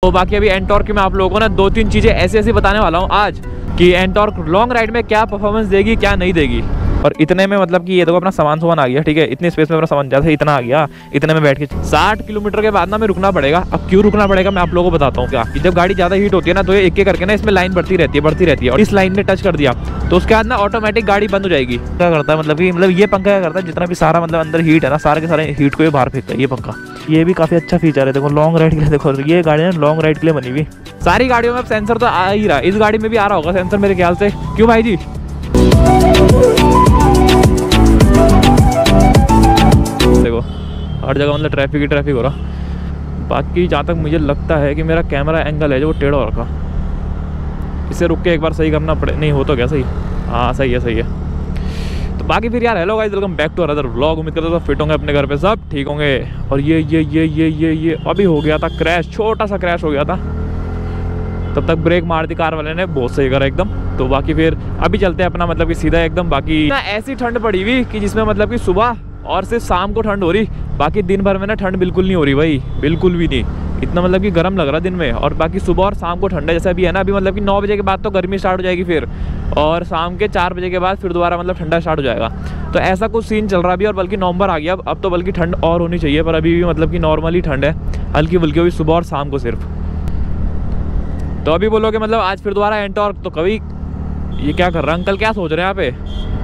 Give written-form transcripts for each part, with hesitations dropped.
तो बाकी अभी एंटॉर्क की मैं आप लोगों को ना 2-3 चीज़ें ऐसी ऐसी बताने वाला हूँ आज कि एंटॉर्क लॉन्ग राइड में क्या परफॉर्मेंस देगी क्या नहीं देगी। और इतने में मतलब कि ये देखो अपना सामान आ गया, ठीक है, इतनी स्पेस में अपना सामान जैसे इतना आ गया, इतने में बैठ के 60 किलोमीटर के बाद ना हमें रुकना पड़ेगा। अब क्यों रुकना पड़ेगा मैं आप लोगों को बताता हूँ क्या, कि जब गाड़ी ज़्यादा हीट होती है ना तो ये एक एक करके ना इसमें लाइन बढ़ती रहती है और इस लाइन ने टच कर दिया तो उसके बाद ना ऑटोमेटिक गाड़ी बंद हो जाएगी। क्या करता है मतलब ये पंखा क्या करता है, जितना भी सारा मतलब अंदर हीट है ना सारे के सारे हीट को ये बाहर फेंकता है ये पंखा। ये भी काफ़ी अच्छा फीचर है, देखो लॉन्ग राइड के लिए। देखो ये गाड़ी ना लॉन्ग राइड के लिए बनी हुई। सारी गाड़ियों में अब सेंसर तो आ ही रहा, इस गाड़ी में भी आ रहा होगा सेंसर मेरे ख्याल से। क्यों भाई जी? देखो हर जगह मतलब ट्रैफिक हो रहा। बाकी जहाँ तक मुझे लगता है कि मेरा कैमरा एंगल है जो वो टेढ़ा हो रखा, इसे रुक के एक बार सही करना पड़े। नहीं हो तो क्या सही? हाँ सही है। तो बाकी फिर यार hello guys, welcome back to another vlog. उम्मीद करता था फिट होंगे अपने घर पे, सब ठीक होंगे। और ये अभी हो गया था क्रैश, छोटा सा क्रैश हो गया था, तब तक ब्रेक मार दी कार वाले ने, बहुत सही करा एकदम। तो बाकी फिर अभी चलते हैं अपना मतलब कि सीधा एकदम। बाकी ना ऐसी ठंड पड़ी हुई कि जिसमें मतलब कि सुबह और सिर्फ शाम को ठंड हो रही, बाकी दिन भर में ना ठंड बिल्कुल नहीं हो रही भाई, बिल्कुल भी नहीं। इतना मतलब कि गर्म लग रहा दिन में, और बाकी सुबह और शाम को ठंड है। जैसे अभी है ना, अभी मतलब कि 9 बजे के बाद तो गर्मी स्टार्ट हो जाएगी फिर, और शाम के 4 बजे के बाद फिर दोबारा मतलब ठंडा स्टार्ट हो जाएगा। तो ऐसा कुछ सीन चल रहा अभी। और बल्कि नवंबर आ गया अब तो बल्कि ठंड और होनी चाहिए, पर अभी भी मतलब कि नॉर्मली ठंड है, हल्की फुल्की हुई सुबह और शाम को सिर्फ। तो अभी बोलोगे मतलब आज फिर दोबारा एंटॉर्क, तो कभी ये क्या कर रहा है अंकल, क्या सोच रहे हैं यहाँ पे?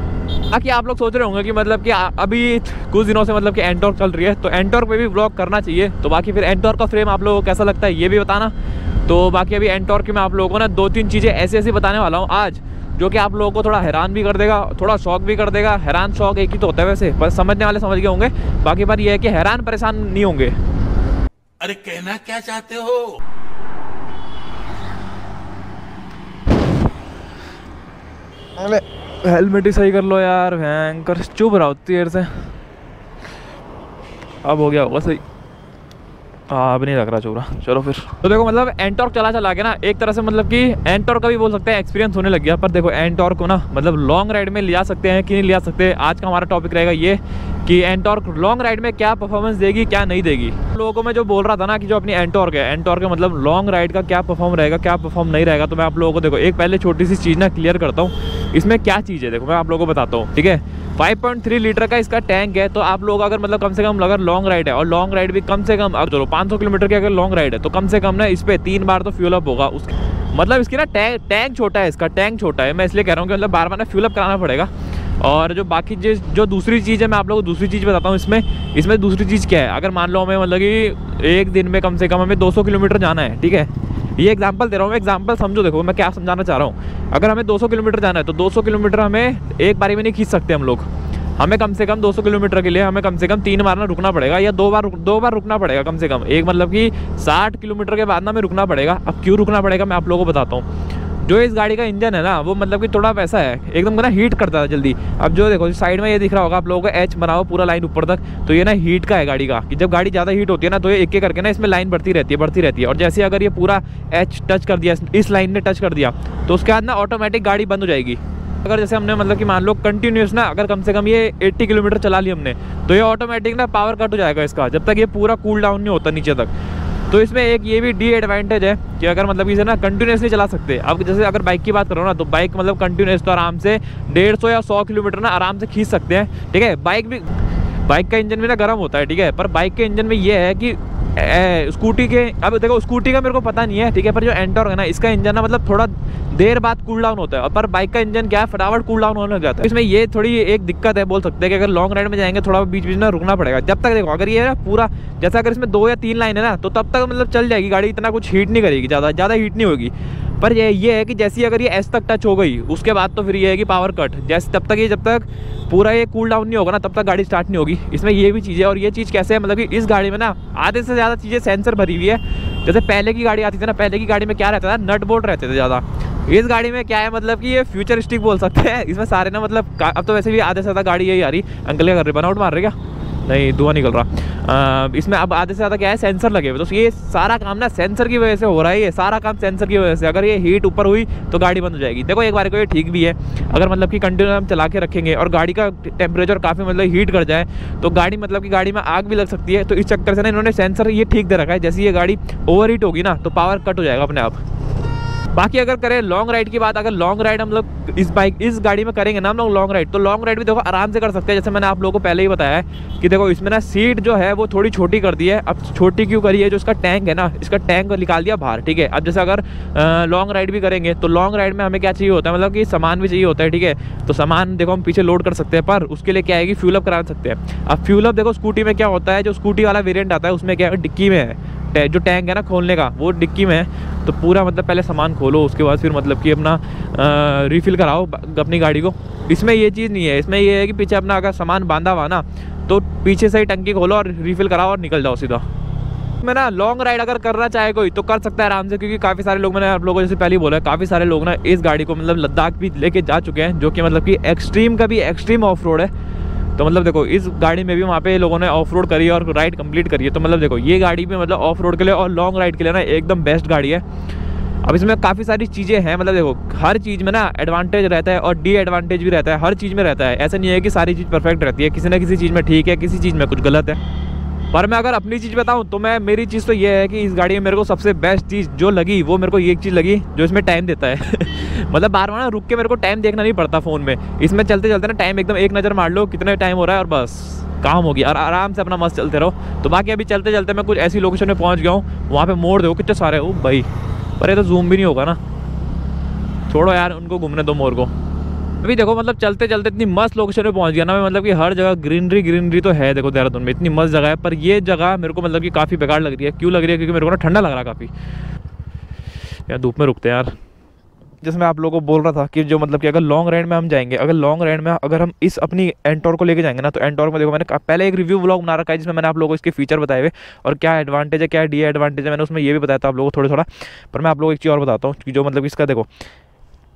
बाकी आप लोग सोच रहे होंगे कि मतलब कि अभी कुछ दिनों से मतलब कि एंटॉर्क चल रही है, तो एंटॉर्क पे भी व्लॉग करना चाहिए। तो बाकी फिर एंटॉर्क का फ्रेम आप लोगों को कैसा लगता है ये भी बताना। तो बाकी अभी एंटॉर्क की मैं आप लोगों को ना 2-3 चीज़ें ऐसी बताने वाला हूँ आज, जो कि आप लोगों को थोड़ा हैरान भी कर देगा, थोड़ा शौक भी कर देगा। हैरान शौक एक ही तो होता है वैसे, पर समझने वाले समझ गए होंगे। बाकी बात ये है कि हैरान परेशान नहीं होंगे। अरे कहना क्या चाहते हो? हेलमेट ही सही कर लो यार, भयंकर चुप रहा होती देर से। अब हो गया होगा सही। हाँ अब नहीं लग रहा चोरा। चलो फिर तो देखो मतलब एंटॉर्क चला के ना एक तरह से मतलब कि एंटॉर्क का भी बोल सकते हैं एक्सपीरियंस होने लग गया। पर देखो एंटॉर्क को ना मतलब लॉन्ग राइड में ले जा सकते हैं कि नहीं ले जा सकते, आज का हमारा टॉपिक रहेगा ये कि एंटॉर्क लॉन्ग राइड में क्या परफॉर्मेंस देगी क्या नहीं देगी। लोगों को मैं जो बोल रहा था ना कि जो अपनी एंटॉर्क है मतलब लॉन्ग राइड का क्या परफॉर्म रहेगा क्या परफॉर्म नहीं रहेगा। तो मैं आप लोगों को देखो एक पहले छोटी सी चीज़ ना क्लियर करता हूँ, इसमें क्या चीज़ है देखो मैं आप लोगों को बताता हूँ, ठीक है। 5.3 लीटर का इसका टैंक है। तो आप लोग अगर मतलब कम से कम अगर लॉन्ग राइड है, और लॉन्ग राइड भी कम से कम अब चलो 500 किलोमीटर की अगर लॉन्ग राइड है तो कम से कम ना इस पर 3 बार तो फ्यूल अप होगा। उसके मतलब इसकी ना टैंक छोटा है, इसका टैंक छोटा है। मैं इसलिए कह रहा हूँ कि मतलब बार ना फ्यूल अप कराना पड़ेगा। और जो बाकी जो दूसरी चीज़ है मैं आप लोगों को दूसरी चीज़ बताता हूँ इसमें दूसरी चीज़ क्या है। अगर मान लो हमें मतलब कि एक दिन में कम से कम हमें 200 किलोमीटर जाना है, ठीक है, ये एग्जांपल दे रहा हूँ मैं, एग्जांपल समझो। देखो मैं क्या समझाना चाह रहा हूँ, अगर हमें 200 किलोमीटर जाना है तो 200 किलोमीटर हमें एक बारी में नहीं खींच सकते हम लोग। हमें कम से कम 200 किलोमीटर के लिए हमें कम से कम 3 बार ना रुकना पड़ेगा, या 2 बार रुकना पड़ेगा कम से कम। एक मतलब कि 60 किलोमीटर के बाद ना हमें रुकना पड़ेगा। अब क्यों रुकना पड़ेगा मैं आप लोगों को बताता हूँ। जो इस गाड़ी का इंजन है ना वो मतलब कि थोड़ा वैसा है, एकदम ना हीट करता है जल्दी। अब जो देखो साइड में ये दिख रहा होगा आप लोगों को एच बना हुआ पूरा लाइन ऊपर तक, तो ये ना हीट का है गाड़ी का, कि जब गाड़ी ज़्यादा हीट होती है ना तो ये एक एक करके ना इसमें लाइन बढ़ती रहती है। और जैसे अगर ये पूरा एच टच कर दिया, इस लाइन ने टच कर दिया, तो उसके बाद ना ऑटोमेटिक गाड़ी बंद हो जाएगी। अगर जैसे हमने मतलब कि मान लो कंटिन्यूस ना अगर कम से कम ये 80 किलोमीटर चला लिया हमने, तो ये ऑटोमेटिक ना पावर कट हो जाएगा इसका, जब तक ये पूरा कूल डाउन नहीं होता नीचे तक। तो इसमें एक ये भी डिएडवांटेज है कि अगर मतलब इसे ना कंटिन्यूसली चला सकते हैं। अब जैसे अगर बाइक की बात करो ना तो बाइक मतलब कंटिन्यूस तो आराम से 150 या 100 किलोमीटर ना आराम से खींच सकते हैं, ठीक है। बाइक का इंजन भी ना गर्म होता है, ठीक है, पर बाइक के इंजन में ये है कि स्कूटी के, अब देखो स्कूटी का मेरे को पता नहीं है, ठीक है, पर जो एंटॉर्क है ना इसका इंजन ना मतलब थोड़ा देर बाद कूल डाउन होता है। पर बाइक का इंजन क्या है, फटाफट कूल डाउन होने लग जाता है। इसमें ये थोड़ी एक दिक्कत है, बोल सकते हैं कि अगर लॉन्ग राइड में जाएंगे थोड़ा बीच बीच में रुकना पड़ेगा। जब तक देखो अगर ये ना पूरा जैसा अगर इसमें 2 या 3 लाइन है ना तो तब तक मतलब चल जाएगी गाड़ी, इतना कुछ हीट नहीं करेगी, ज़्यादा हीट नहीं होगी। पर ये है कि जैसी अगर ये एस तक टच हो गई उसके बाद तो फिर ये है कि पावर कट, जैसे जब तक पूरा ये कूल डाउन नहीं होगा ना तब तक गाड़ी स्टार्ट नहीं होगी। इसमें ये भी चीज़ है। और ये चीज़ कैसे है मतलब कि इस गाड़ी में ना आधे से ज़्यादा चीज़ें सेंसर भरी हुई है। जैसे पहले की गाड़ी आती थी ना, पहले की गाड़ी में क्या रहता था, नट बोल्ट रहते थे ज़्यादा। इस गाड़ी में क्या है मतलब कि ये फ्यूचरिस्टिक बोल सकते हैं। इसमें सारे ना मतलब अब तो वैसे भी आधे से ज़्यादा गाड़ी यही आ रही। अंकल क्या कर रहे, बनाउट मार रहे क्या? नहीं धुआं निकल रहा। इसमें अब आधे से ज़्यादा क्या है, सेंसर लगे हुए, तो ये सारा काम ना सेंसर की वजह से हो रहा है, ये सारा काम सेंसर की वजह से। अगर ये हीट ऊपर हुई तो गाड़ी बंद हो जाएगी। देखो एक बार को ये ठीक भी है, अगर मतलब कि कंटिन्यू हम चला के रखेंगे और गाड़ी का टेम्परेचर काफ़ी मतलब हीट कर जाए तो गाड़ी मतलब कि गाड़ी में आग भी लग सकती है। तो इस चक्कर से ना इन्होंने सेंसर ये ठीक दे रखा है, जैसे ये गाड़ी ओवर हीट होगी ना तो पावर कट हो जाएगा अपने आप। बाकी अगर करें लॉन्ग राइड की बात, अगर लॉन्ग राइड हम लोग इस गाड़ी में करेंगे ना हम लोग लॉन्ग राइड, तो लॉन्ग राइड भी देखो आराम से कर सकते हैं। जैसे मैंने आप लोगों को पहले ही बताया है कि देखो इसमें ना सीट जो है वो थोड़ी छोटी कर दी है। अब छोटी क्यों करी है, जो इसका टैंक है ना, इसका टैंक निकाल दिया बाहर, ठीक है। अब जैसे अगर लॉन्ग राइड भी करेंगे तो लॉन्ग राइड में हमें क्या चाहिए होता है, मतलब कि सामान भी चाहिए होता है, ठीक है। तो सामान देखो हम पीछे लोड कर सकते हैं, पर उसके लिए क्या है कि फ्यूल अप करा सकते हैं। अब फ्यूल अप देखो स्कूटी में क्या होता है, जो स्कूटी वाला वेरियंट आता है उसमें क्या है, डिक्की में है जो टैंक है ना खोलने का, वो डिक्की में है। तो पूरा मतलब पहले सामान खोलो, उसके बाद फिर मतलब कि अपना रिफ़िल कराओ अपनी गाड़ी को। इसमें ये चीज़ नहीं है, इसमें ये है कि पीछे अपना अगर सामान बांधा हुआ ना तो पीछे से ही टंकी खोलो और रिफ़िल कराओ और निकल जाओ सीधा। मैं ना लॉन्ग राइड अगर करना चाहे कोई तो कर सकता है आराम से, क्योंकि काफ़ी सारे लोग, मैंने आप लोगों को जैसे पहले ही बोला है, काफ़ी सारे लोग ना इस गाड़ी को मतलब लद्दाख भी लेके जा चुके हैं, जो कि मतलब कि एक्सट्रीम का भी एक्सट्रीम ऑफ रोड है। तो मतलब देखो इस गाड़ी में भी वहाँ पे लोगों ने ऑफ रोड करी है और राइड कंप्लीट करी है। तो मतलब देखो ये गाड़ी भी मतलब ऑफ रोड के लिए और लॉन्ग राइड के लिए ना एकदम बेस्ट गाड़ी है। अब इसमें काफ़ी सारी चीज़ें हैं, मतलब देखो हर चीज़ में ना एडवांटेज रहता है और डी एडवांटेज भी रहता है, हर चीज़ में रहता है। ऐसा नहीं है कि सारी चीज़ परफेक्ट रहती है, किसी ना किसी चीज़ में ठीक है, किसी चीज़ में कुछ गलत है। पर मैं अगर अपनी चीज़ बताऊं तो मेरी चीज़ तो ये है कि इस गाड़ी में मेरे को सबसे बेस्ट चीज़ जो लगी वो मेरे को ये चीज़ लगी, जो इसमें टाइम देता है। मतलब बार बार ना रुक के मेरे को टाइम देखना नहीं पड़ता फ़ोन में। इसमें चलते चलते ना टाइम एकदम एक नज़र मार लो कितने टाइम हो रहा है और बस काम हो गया, और आराम से अपना मस्त चलते रहो। तो बाकी अभी चलते चलते मैं कुछ ऐसी लोकेशन में पहुँच गया हूँ, वहाँ पर मोड़ देखो कितने सारे, ओ भाई पर ये तो जूम भी नहीं होगा ना, छोड़ो यार उनको घूमने दो मोर को। अभी देखो मतलब चलते चलते इतनी मस्त लोकेशन पे पहुंच गया ना मैं, मतलब कि हर जगह ग्रीनरी तो है। देखो देहरादून में इतनी मस्त जगह है, पर ये जगह मेरे को मतलब कि काफ़ी बेकार लग रही है। क्यों लग रही है, क्योंकि मेरे को ना ठंडा लग रहा है काफ़ी। यार धूप में रुकते हैं यार। जैसे मैं आप लोगों को बोल रहा था कि जो मतलब कि अगर लॉन्ग राइड में हम जाएंगे, अगर लॉन्ग राइड में अगर हम इस अपनी एंटॉर्क को लेके जाएंगे ना, तो एंटॉर्क में देखो मैंने पहले एक रिव्यू व्लॉग बना रखा है जिसमें मैंने आप लोगों को इसके फीचर बताए हुए और क्या एडवांटेज है क्या डी एडवांटेज है, मैंने उसमें ये भी बताया था आप लोगों को थोड़ा। पर मैं आप लोगों को एक चीज़ और बताता हूँ कि जो मतलब इसका देखो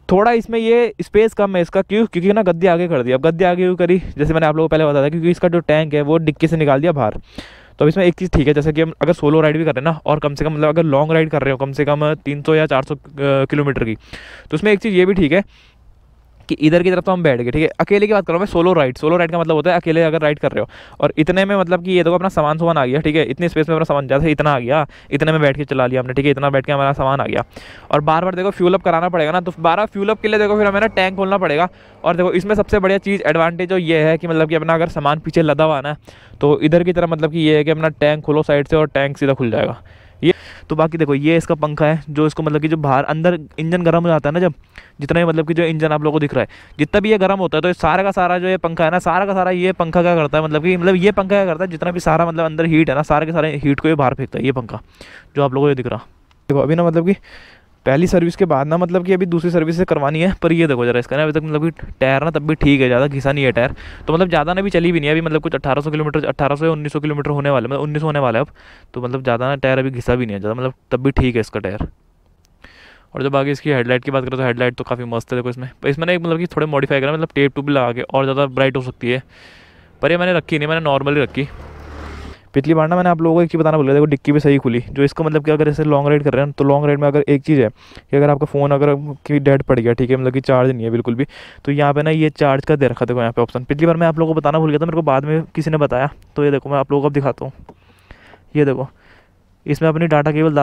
थोड़ा इसमें ये स्पेस कम है इसका, क्यों, क्योंकि ना गद्दी आगे कर दी। अब गद्दी आगे क्यों करी, जैसे मैंने आप लोगों को पहले बताया था, क्योंकि इसका जो टैंक है वो डिक्की से निकाल दिया बाहर। तो अब इसमें एक चीज़ ठीक है, जैसे कि हम अगर सोलो राइड भी कर रहे हैं ना, और कम से कम मतलब अगर लॉन्ग राइड कर रहे हो कम से कम 300 या 400 किलोमीटर की, तो उसमें एक चीज़ ये भी ठीक है कि इधर की तरफ तो हम बैठ गए, ठीक है। अकेले की बात कर रहा हूँ मैं, सोलो राइड का मतलब होता है अकेले अगर राइड कर रहे हो और इतने में मतलब कि ये देखो अपना सामान आ गया, ठीक है। इतनी स्पेस में अपना सामान जैसे इतना आ गया, इतने में बैठ के चला लिया हमने, ठीक है। इतना बैठ के हमारा सामान आ गया और बार बार देखो फ्यूल अप कराना पड़ेगा ना, तो 12 फ्यूल अप के लिए देखो फिर हमें ना टैंक खोलना पड़ेगा। और देखो इसमें सबसे बढ़िया चीज़ एडवांटेज जो ये है कि मतलब कि अपना अगर सामान पीछे लदा हुआ ना, तो इधर की तरफ मतलब कि ये है कि अपना टैंक खोलो साइड से और टैंक सीधा खुल जाएगा ये। तो बाकी देखो ये इसका पंखा है, जो इसको मतलब कि जो बाहर अंदर इंजन गर्म हो जाता है ना, जब जितना ही मतलब कि जो इंजन आप लोगों को दिख रहा है जितना भी ये गर्म होता है, तो सारा का सारा जो ये पंखा है ना, सारा का सारा ये पंखा क्या करता है, मतलब ये पंखा क्या करता है, जितना भी सारा मतलब अंदर हीट है ना, सारे के सारे हीट को ये बाहर फेंकता है ये पंखा, जो आप लोगों को ये दिख रहा। देखो अभी ना मतलब कि पहली सर्विस के बाद ना मतलब कि अभी दूसरी सर्विस से करवानी है, पर ये देखो जरा इसका ना अभी तक मतलब कि टायर ना तब भी ठीक है, ज़्यादा घिसा नहीं है टायर, तो मतलब ज़्यादा ना भी चली भी नहीं है अभी, मतलब कुछ 1800 किलोमीटर 1800 या 1900 किलोमीटर होने वाले, मतलब 1900 होने वाला है अब, तो मतलब ज़्यादा ना टायर अभी घिसा भी नहीं है ज़्यादा, मतलब तब भी ठीक है इसका टायर। और जब आगे इसकी हेडलाइट की बात करें तो हेडलाइट तो काफ़ी मस्त है। देखो इसमें ना एक मतलब कि थोड़े मॉडिफाई करा, मतलब टेप टूप लगा के और ज़्यादा ब्राइट हो सकती है, पर ये मैंने रखी नहीं, मैंने नॉर्मली रखी। पिछली बार ना मैंने आप लोगों को एक चीज़ बताना भूल गया, देखो डिक्की भी सही खुली, जो इसका मतलब कि अगर ऐसे लॉन्ग राइड कर रहे हैं तो लॉन्ग राइड में अगर एक चीज़ है कि अगर आपका फ़ोन अगर कि डेड पड़ गया, ठीक है, मतलब कि चार्ज नहीं है बिल्कुल भी, तो यहाँ पे ना ये चार्ज का दे रखा, देखो यहाँ पे ऑप्शन। पिछली बार मैं आप लोगों को बताना भूल गया था, मेरे को बाद में किसी ने बताया, तो ये देखो मैं आप लोगों को अब दिखाता हूँ। ये देखो इसमें अपनी डाटा केबल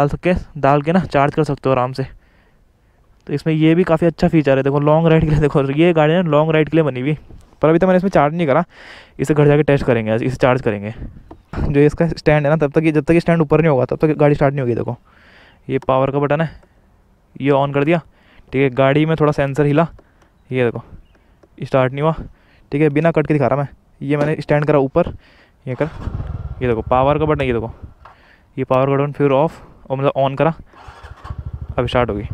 डाल के ना चार्ज कर सकते हो आराम से, तो इसमें ये भी काफ़ी अच्छा फीचर है। देखो लॉन्ग राइड के लिए, देखो ये गाड़ी ना लॉन्ग राइड के लिए बनी हुई, पर अभी तो मैंने इसमें चार्ज नहीं करा, इसे घर जाके टेस्ट करेंगे, इसे चार्ज करेंगे। जो इसका स्टैंड है ना, जब तक स्टैंड ऊपर नहीं होगा तब तक गाड़ी स्टार्ट नहीं होगी। देखो ये पावर का बटन है, ये ऑन कर दिया, ठीक है। गाड़ी में थोड़ा सेंसर हिला, ये देखो स्टार्ट नहीं हुआ, ठीक है। बिना कट के दिखा रहा मैं, ये मैंने स्टैंड करा ऊपर, ये कर, ये देखो पावर का बटन, ये देखो ये पावर का बटन, फिर ऑफ और मतलब ऑन करा, अब स्टार्ट होगी।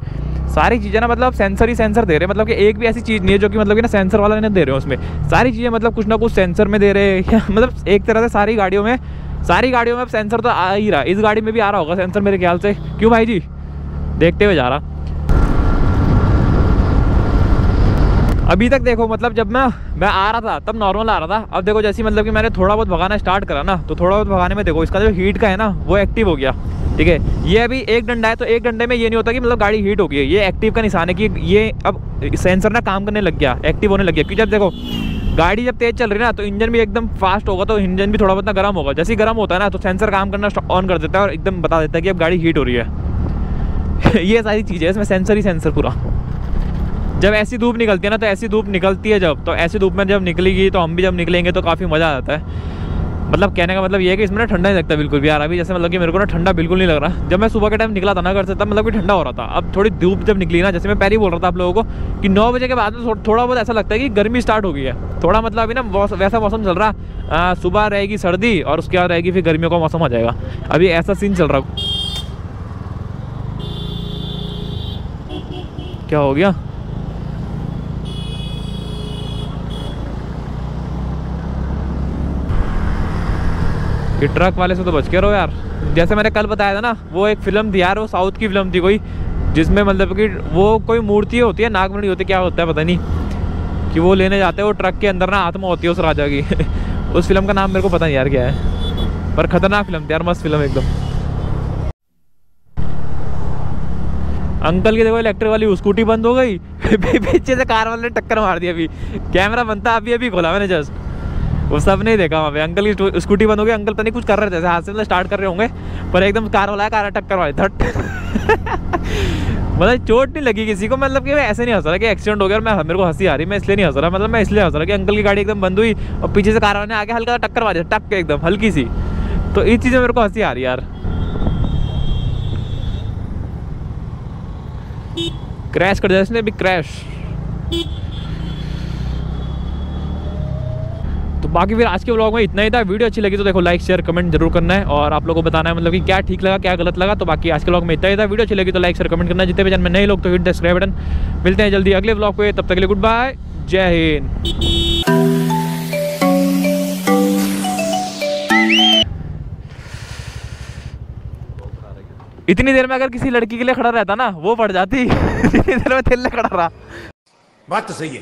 सारी चीज़ें ना मतलब सेंसर ही सेंसर दे रहे हैं, मतलब कि एक भी ऐसी चीज़ नहीं है जो कि मतलब कि ना सेंसर वाला नहीं दे रहे हो, उसमें सारी चीज़ें मतलब कुछ ना कुछ सेंसर में दे रहे हैं। मतलब एक तरह से सारी गाड़ियों में अब सेंसर तो आ ही रहा, इस गाड़ी में भी आ रहा होगा सेंसर मेरे ख्याल से। क्यों भाई जी, देखते हुए जा रहा। अभी तक देखो मतलब जब मैं आ रहा था तब नॉर्मल आ रहा था। अब देखो जैसे मतलब कि मैंने थोड़ा बहुत भगाना स्टार्ट करा ना, तो थोड़ा बहुत भगाने में देखो इसका जो हीट का है ना वो एक्टिव हो गया। ठीक है, ये अभी एक डंडा है, तो एक डंडे में ये नहीं होता कि मतलब गाड़ी हीट हो गई है, ये एक्टिव का निशान है कि ये अब सेंसर ना काम करने लग गया, एक्टिव होने लग गया। क्योंकि जब देखो गाड़ी जब तेज चल रही है ना तो इंजन भी एकदम फास्ट होगा, तो इंजन भी थोड़ा बहुत ना गर्म होगा। जैसे ही गर्म होता है ना तो सेंसर काम करना ऑन कर देता है और एकदम बता देता है कि अब गाड़ी हीट हो रही है। ये सारी चीज़ें इसमें, सेंसर ही सेंसर पूरा। जब ऐसी धूप निकलती है ना, तो ऐसी धूप निकलती है जब, तो ऐसी धूप में जब निकलेगी तो हम भी जब निकलेंगे तो काफ़ी मज़ा आ जाता है। मतलब कहने का मतलब ये है कि इसमें ना ठंडा नहीं लगता बिल्कुल भी यार। अभी जैसे मतलब कि मेरे को ना ठंडा बिल्कुल नहीं लग रहा। जब मैं सुबह के टाइम निकला था ना घर से तब मतलब कि ठंडा हो रहा था। अब थोड़ी धूप जब निकली ना, जैसे मैं पहले ही बोल रहा था आप लोगों को कि 9 बजे के बाद में थोड़ा बहुत ऐसा लगता है कि गर्मी स्टार्ट हो गई है। थोड़ा मतलब अभी ना वैसा मौसम चल रहा, सुबह रहेगी सर्दी और उसके बाद रहेगी फिर गर्मियों का मौसम आ जाएगा। अभी ऐसा सीन चल रहा। क्या हो गया? ये ट्रक वाले से तो बच के रहो यार। जैसे मैंने कल बताया था ना, वो एक फिल्म थी यार, वो साउथ की फिल्म थी कोई, जिसमें मतलब कि वो कोई मूर्ति होती है, नागमणि होती है, क्या होता है पता नहीं, कि वो लेने जाते हैं वो ट्रक के अंदर ना आत्मा होती है उस राजा की। उस फिल्म का नाम मेरे को पता नहीं यार क्या है, पर खतरनाक फिल्म थी यार, मस्त फिल्म एकदम। अंकल की देखो इलेक्ट्रिक वाली स्कूटी बंद हो गई। पीछे से कार वाले ने टक्कर मार दी। अभी कैमरा बनता अभी अभी खोला मैंने जस्ट, वो सब नहीं देखा वहाँ पे। अंकल की स्कूटी बंद हो गई। अंकल पता नहीं कुछ कर रहे थे, हाथ से स्टार्ट कर रहे होंगे, पर एकदम कार वाला है, कार टक्कर मारी धट। मतलब चोट नहीं लगी किसी को, मतलब कि ऐसे नहीं हंस रहा कि एक्सीडेंट हो गया और मैं मेरे को हंसी आ रही, मैं इसलिए नहीं हंस रहा। मतलब मैं इसलिए हंस रहा कि अंकल की गाड़ी एकदम बंद हुई और पीछे से कार वाले ने आके हल्का टक्कर मारी, टक के एकदम हल्की सी। तो इस चीज़ें मेरे को हंसी आ रही यार। क्रैश कर दिया इसने अभी, क्रैश। तो बाकी फिर आज के व्लॉग में इतना ही था। वीडियो अच्छी लगी तो देखो लाइक शेयर कमेंट जरूर करना है और आप लोगों को बताना है मतलब कि क्या ठीक लगा क्या गलत लगा। तो बाकी आज के व्लॉग में इतना ही था। वीडियो अच्छी लगी तो लाइक शेयर कमेंट करना। जितने भी चैनल में नए लोग तो हिट द सब्सक्राइब बटन। मिलते हैं जल्दी अगले व्लॉग पे, तब तक के लिए गुड बाय, जय हिंद। इतनी देर में अगर किसी लड़की के लिए खड़ा रहता ना वो पड़ जाती। इतनी देर में तेरे लिए खड़ा रहा। बात तो सही है।